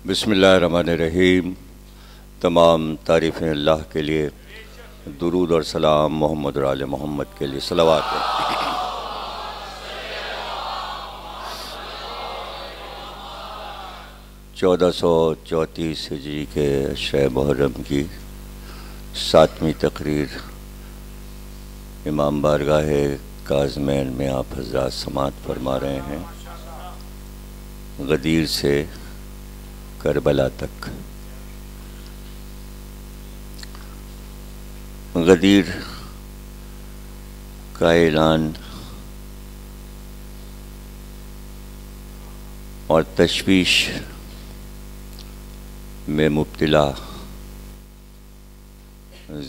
بسم اللہ الرحمن الرحیم۔ تمام تعریفیں اللہ کے لیے، درود اور سلام محمد اور آل محمد کے لیے صلوات ہے۔ 1434 ہجری کے شہ محرم کی 7ویں تقریر امام بارگاہ کاظمین میں آپ حضرات سماعت فرما رہے ہیں۔ غدیر سے کربلا تک۔ غدیر کا اعلان اور تشویش میں مبتلا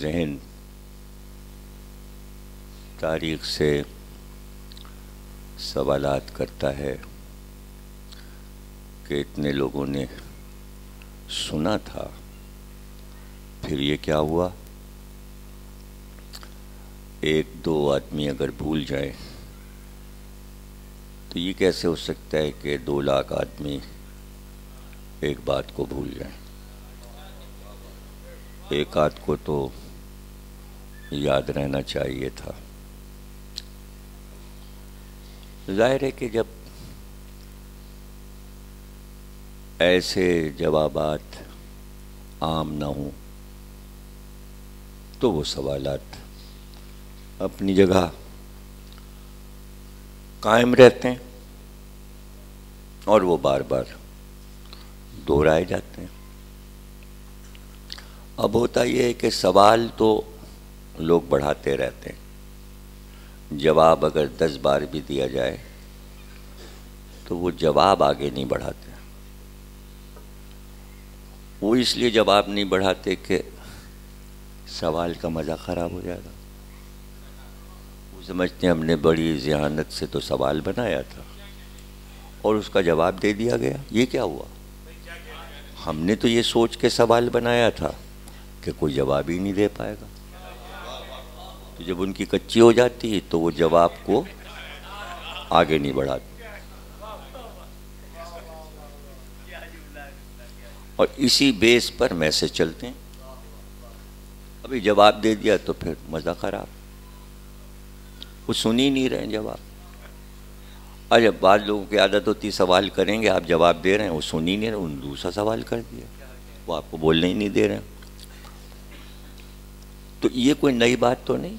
ذہن تاریخ سے سوالات کرتا ہے کہ اتنے لوگوں نے سنا تھا، پھر یہ کیا ہوا؟ ایک دو آدمی اگر بھول جائیں تو یہ کیسے ہو سکتا ہے کہ 2 لاکھ آدمی ایک بات کو بھول جائیں؟ ایک آدھ کو تو یاد رہنا چاہیے تھا۔ ظاہر ہے کہ جب ایسے جوابات عام نہ ہوں تو وہ سوالات اپنی جگہ قائم رہتے ہیں اور وہ بار بار دہرائے جاتے ہیں۔ اب ہوتا یہ ہے کہ سوال تو لوگ بڑھاتے رہتے ہیں، جواب اگر 10 بار بھی دیا جائے تو وہ جواب آگے نہیں بڑھاتے۔ وہ اس لیے جواب نہیں بڑھاتے کہ سوال کا مزہ خراب ہو جائے گا۔ وہ سمجھتے ہیں ہم نے بڑی ذہانت سے تو سوال بنایا تھا اور اس کا جواب دے دیا گیا، یہ کیا ہوا؟ ہم نے تو یہ سوچ کے سوال بنایا تھا کہ کوئی جواب ہی نہیں دے پائے گا۔ تو جب ان کی کچی ہو جاتی ہے تو وہ جواب کو آگے نہیں بڑھاتے، اور اسی بیس پر میسج چلتے ہیں۔ ابھی جواب دے دیا تو پھر مزہ خراب، وہ سن ہی نہیں رہے ہیں جواب۔ اور جب بعض لوگوں کی عادت ہوتی سوال کریں گے، آپ جواب دے رہے ہیں، وہ سن ہی نہیں رہے، انہوں نے دوسرا سوال کر دیا، وہ آپ کو بولنے ہی نہیں دے رہے ہیں۔ تو یہ کوئی نئی بات تو نہیں،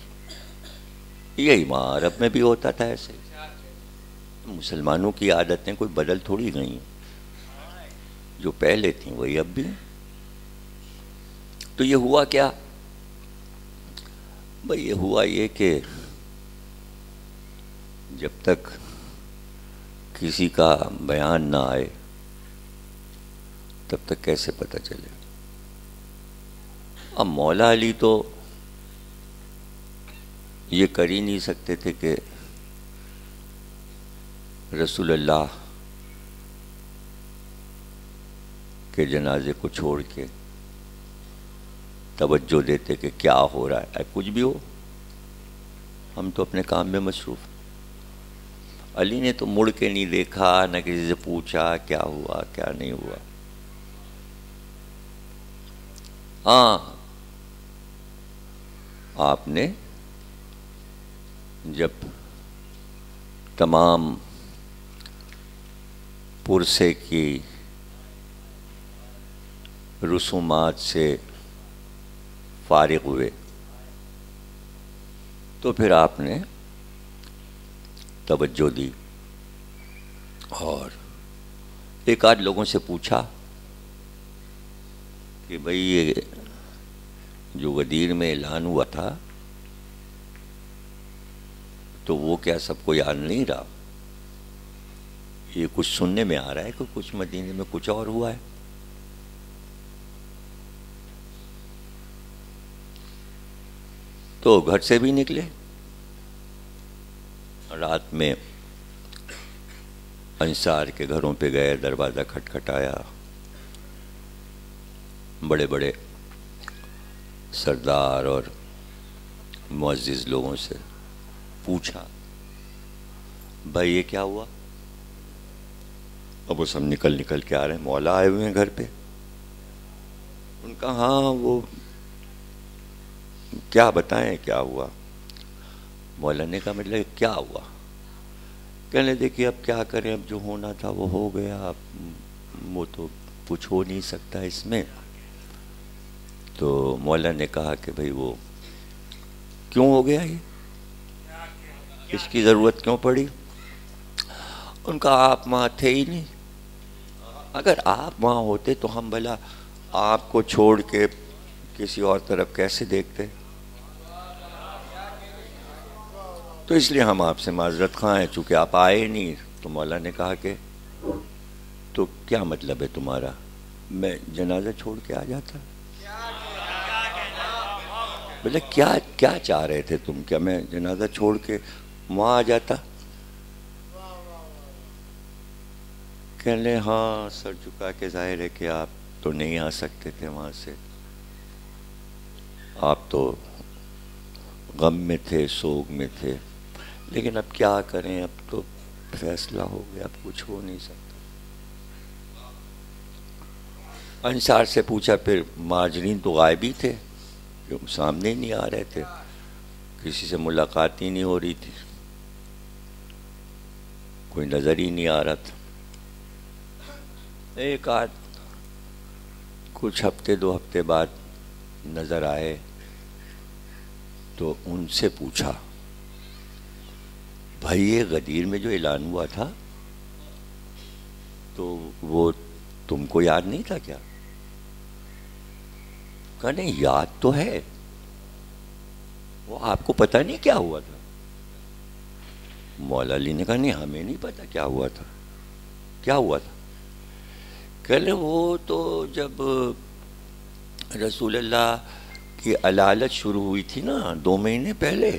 یہی عرب میں بھی ہوتا تھا ایسے۔ مسلمانوں کی عادتیں کوئی بدل تھوڑی گئی ہیں، جو پہلے تھیں وہی اب بھی۔ تو یہ ہوا کیا؟ بھئی یہ ہوا یہ کہ جب تک کسی کا بیان نہ آئے تب تک کیسے پتہ چلے؟ اب مولا علی تو یہ کر ہی نہیں سکتے تھے کہ رسول اللہ کے جنازے کو چھوڑ کے توجہ دیتے کہ کیا ہو رہا ہے، کچھ بھی ہو، ہم تو اپنے کام میں مصروف۔ علی نے تو مڑ کے نہیں دیکھا، نہ کسی سے پوچھا کیا ہوا کیا نہیں ہوا۔ ہاں، آپ نے جب تمام پرسے کی رسومات سے فارغ ہوئے تو پھر آپ نے توجہ دی اور ایک آدھ لوگوں سے پوچھا کہ بھئی یہ جو غدیر میں اعلان ہوا تھا تو وہ کیا سب کو یاد نہیں رہا؟ یہ کچھ سننے میں آ رہا ہے کہ کچھ مدینے میں کچھ اور ہوا ہے۔ تو گھر سے بھی نکلے، رات میں انصار کے گھروں پہ گئے، دروازہ کھٹکھٹایا، بڑے بڑے سردار اور معزز لوگوں سے پوچھا بھائی یہ کیا ہوا؟ اب وہ سب نکل کے آ رہے ہیں، مولا آئے ہوئے ہیں گھر پہ. ان کا ہاں وہ کیا بتائیں کیا ہوا. مولا نے کہا مطلب کیا ہوا؟ کہنے دیکھیے اب کیا کریں، اب جو ہونا تھا وہ ہو گیا، اب وہ تو کچھ ہو نہیں سکتا اس میں. تو مولا نے کہا کہ بھئی وہ کیوں ہو گیا، یہ اس کی ضرورت کیوں پڑی؟ ان کا آپ وہاں تھے ہی نہیں. اگر آپ وہاں ہوتے تو ہم بھلا آپ کو چھوڑ کے کسی اور طرف کیسے دیکھتے؟ تو اس لیے ہم آپ سے معذرت خواہ ہیں، چونکہ آپ آئے نہیں. تو مولا نے کہا کہ تو کیا مطلب ہے تمہارا، میں جنازہ چھوڑ کے آ جاتا؟ بولے کیا چاہ رہے تھے تم، کیا میں جنازہ چھوڑ کے وہاں آ جاتا؟ کہنے لے ہاں سر جھکا کے ظاہر ہے کہ آپ تو نہیں آ سکتے تھے وہاں سے، آپ تو غم میں تھے، سوگ میں تھے، لیکن اب کیا کریں، اب تو فیصلہ ہو گیا، اب کچھ ہو نہیں سکتا. انصار سے پوچھا، پھر مہاجرین تو غائب ہی تھے، سامنے ہی نہیں آ رہے تھے، کسی سے ملاقات ہی نہیں ہو رہی تھی، کوئی نظر ہی نہیں آ رہا تھا. ایک آدھ کچھ ہفتے 2 ہفتے بعد نظر آئے تو ان سے پوچھا، بھائی یہ غدیر میں جو اعلان ہوا تھا تو وہ تم کو یاد نہیں تھا کیا؟ کہا نہیں یاد تو ہے، وہ آپ کو پتہ نہیں کیا ہوا تھا؟ مولا علی نے کہا نہیں ہمیں نہیں پتا کیا ہوا تھا. کیا ہوا تھا؟ کہلے وہ تو جب رسول اللہ کی علالت شروع ہوئی تھی نا 2 مہینے پہلے،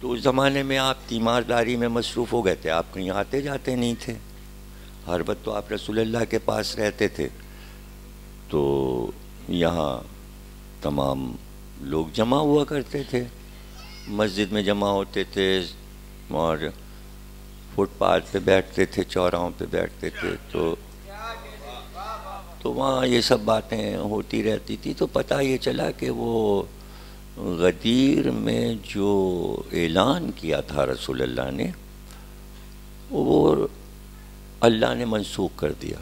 تو اس زمانے میں آپ تیمارداری میں مصروف ہو گئے تھے، آپ کہیں آتے جاتے نہیں تھے، ہر وقت تو آپ رسول اللہ کے پاس رہتے تھے. تو یہاں تمام لوگ جمع ہوا کرتے تھے، مسجد میں جمع ہوتے تھے اور فٹ پاتھ پہ بیٹھتے تھے، چوراہوں پہ بیٹھتے تھے. تو وہاں یہ سب باتیں ہوتی رہتی تھی. تو پتہ یہ چلا کہ وہ غدیر میں جو اعلان کیا تھا رسول اللہ نے، وہ اللہ نے منسوخ کر دیا.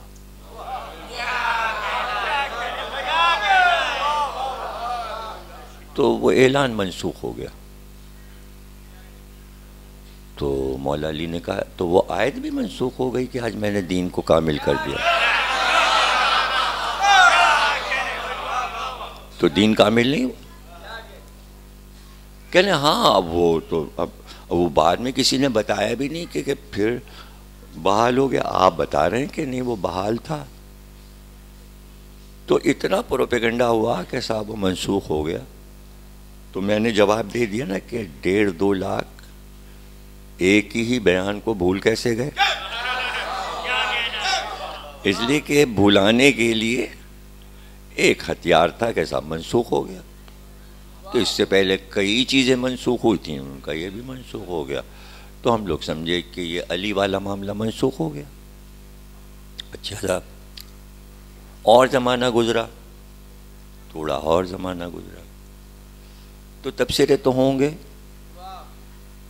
تو وہ اعلان منسوخ ہو گیا. تو مولا علی نے کہا تو وہ آیت بھی منسوخ ہو گئی کہ آج میں نے دین کو کامل کر دیا. تو دین کامل نہیں ہوا. کہنے ہاں اب وہ تو اب وہ بعد میں کسی نے بتایا بھی نہیں کہ پھر بحال ہو گیا. آپ بتا رہے ہیں کہ نہیں وہ بحال تھا. تو اتنا پروپیگنڈا ہوا کہ صاحب وہ منسوخ ہو گیا. تو میں نے جواب دے دیا نا کہ 1.5-2 لاکھ ایک ہی بیان کو بھول کیسے گئے. اس لیے کہ بھلانے کے لیے ایک ہتھیار تھا کہ صاحب منسوخ ہو گیا. تو اس سے پہلے کئی چیزیں منسوخ ہوئی تھیں، ان کا یہ بھی منسوخ ہو گیا. تو ہم لوگ سمجھے کہ یہ علی والا معاملہ منسوخ ہو گیا. اچھا صاحب اور زمانہ گزرا، تھوڑا اور زمانہ گزرا، تو تبصرے تو ہوں گے،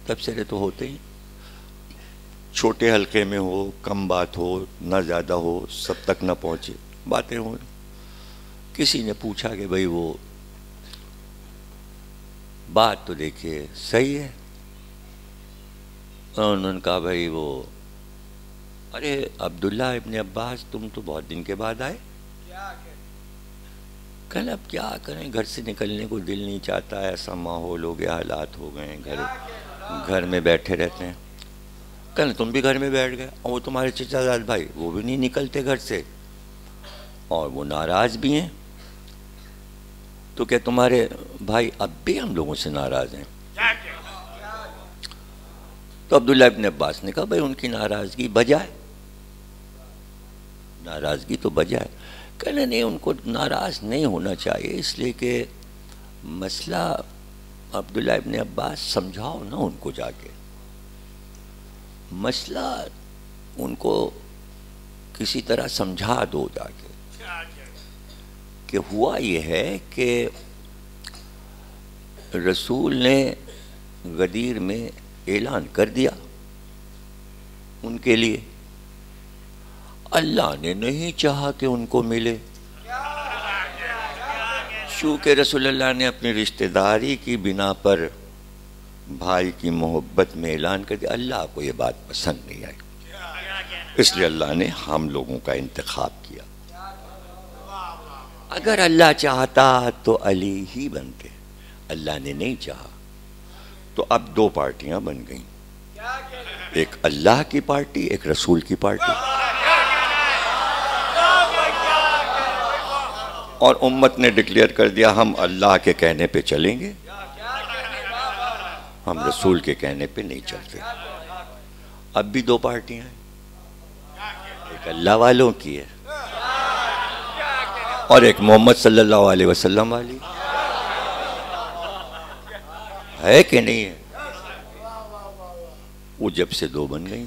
تبصرے تو ہوتے ہی، چھوٹے حلقے میں ہو، کم بات ہو، نہ زیادہ ہو، سب تک نہ پہنچے، باتیں ہوں. کسی نے پوچھا کہ بھئی وہ بات تو دیکھیے صحیح ہے. انہوں نے کہا بھئی وہ ارے عبداللہ ابن عباس تم تو بہت دن کے بعد آئے. کہنے اب کیا کریں، گھر سے نکلنے کو دل نہیں چاہتا، ایسا ماحول ہو گیا، حالات ہو گئے ہیں، گھر میں بیٹھے رہتے ہیں. کہنے تم بھی گھر میں بیٹھ گئے، اور وہ تمہارے چچا زاد بھائی وہ بھی نہیں نکلتے گھر سے، اور وہ ناراض بھی ہیں. تو کہ تمہارے بھائی اب بھی ہم لوگوں سے ناراض ہیں. تو عبداللہ ابن عباس نے کہا بھئی ان کی ناراضگی بجائے، ناراضگی تو بجائے. کہنے نہیں ان کو ناراض نہیں ہونا چاہیے، اس لیے کہ مسئلہ عبداللہ ابن عباس سمجھاؤ نا ان کو، جا کے مسئلہ ان کو کسی طرح سمجھا دو جا کے کہ ہوا یہ ہے کہ رسول نے غدیر میں اعلان کر دیا ان کے لیے، اللہ نے نہیں چاہا کہ ان کو ملے، چونکہ رسول اللہ نے اپنی رشتہ داری کی بنا پر بھائی کی محبت میں اعلان کر دیا، اللہ کو یہ بات پسند نہیں آئی، اس لیے اللہ نے ہم لوگوں کا انتخاب کیا۔ اگر اللہ چاہتا تو علی ہی بنتے، اللہ نے نہیں چاہا، تو اب دو پارٹیاں بن گئیں، ایک اللہ کی پارٹی، ایک رسول کی پارٹی، اور امت نے ڈکلیئر کر دیا ہم اللہ کے کہنے پہ چلیں گے، ہم رسول کے کہنے پہ نہیں چلتے۔ اب بھی دو پارٹیاں ہیں، ایک اللہ والوں کی ہے اور ایک محمد صلی اللہ علیہ وسلم والی ہے کہ نہیں ہے؟ وہ جب سے دو بن گئی۔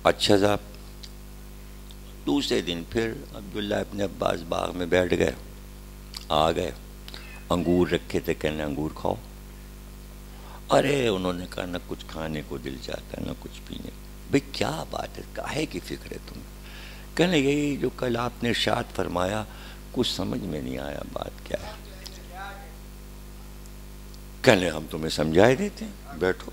اچھا صاحب، دوسرے دن پھر عبداللہ ابن عباس باغ میں بیٹھ گئے، آ گئے، انگور رکھے تھے، کہنے انگور کھاؤ۔ ارے انہوں نے کہا نہ کچھ کھانے کو دل چاہتا ہے نہ کچھ پینے کو۔ بھئی کیا بات ہے، کاہے کی فکر ہے تمہیں؟ کہنے یہی جو کل آپ نے ارشاد فرمایا کچھ سمجھ میں نہیں آیا، بات کیا ہے؟ کہنے ہم تمہیں سمجھائے دیتے ہیں، بیٹھو۔